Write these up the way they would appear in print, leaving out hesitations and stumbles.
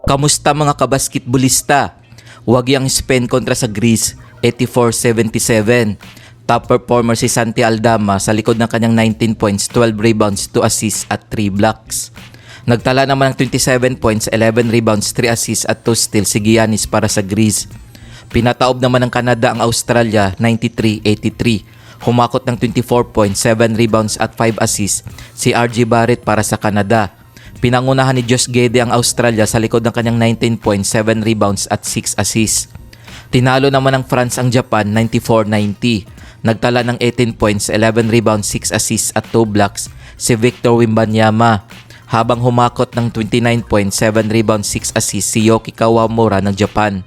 Kamusta mga kabasketbolista? Huwag yang Spain kontra sa Greece, 84-77. Top performer si Santi Aldama sa likod ng kanyang 19 points, 12 rebounds, 2 assists at 3 blocks. Nagtala naman ng 27 points, 11 rebounds, 3 assists at 2 steals si Giannis para sa Greece. Pinataob naman ng Canada ang Australia, 93-83. Humakot ng 24 points, 7 rebounds at 5 assists si RJ Barrett para sa Canada. Pinangunahan ni Josh Giddey ang Australia sa likod ng kanyang 19 points, 7 rebounds at 6 assists. Tinalo naman ng France ang Japan 94-90. Nagtala ng 18 points, 11 rebounds, 6 assists at 2 blocks si Victor Wembanyama. Habang humakot ng 29 points, 7 rebounds, 6 assists si Yoki Kawamura ng Japan.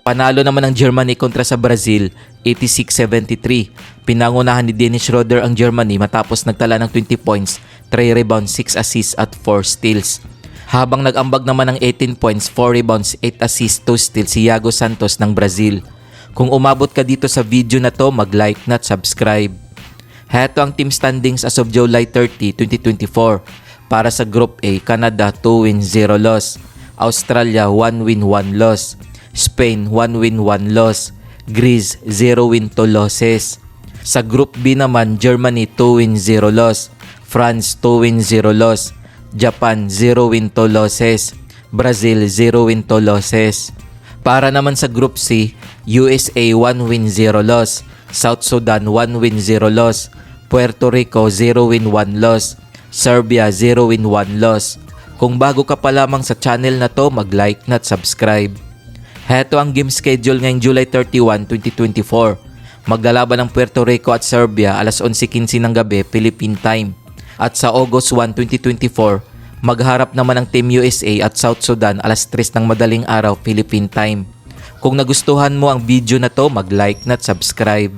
Panalo naman ng Germany kontra sa Brazil 86-73. Pinangunahan ni Dennis Schroeder ang Germany matapos nagtala ng 20 points, 3 rebounds, 6 assists at 4 steals. Habang nag-ambag naman ng 18 points, 4 rebounds, 8 assists, 2 steals si Iago Santos ng Brazil. Kung umabot ka dito sa video na to, mag-like na at subscribe. Heto ang team standings as of July 30, 2024. Para sa Group A, Canada 2 wins 0 loss, Australia 1 win 1 loss, Spain 1 win 1 loss, Greece 0 win 2 losses. Sa Group B naman, Germany 2 win 0 loss, France 2 win 0 loss, Japan 0 win 2 losses, Brazil 0 win 2 losses. Para naman sa Group C, USA 1 win 0 loss, South Sudan 1 win 0 loss, Puerto Rico 0 win 1 loss, Serbia 0 win 1 loss. Kung bago ka pa lamang sa channel na to, mag-like na at subscribe. Heto ang game schedule ngayong July 31, 2024. Maglalaban ng Puerto Rico at Serbia alas 11:15 ng gabi, Philippine time. At sa August 1, 2024, magharap naman ang Team USA at South Sudan alas 3 ng madaling araw, Philippine time. Kung nagustuhan mo ang video na to, mag-like na at subscribe.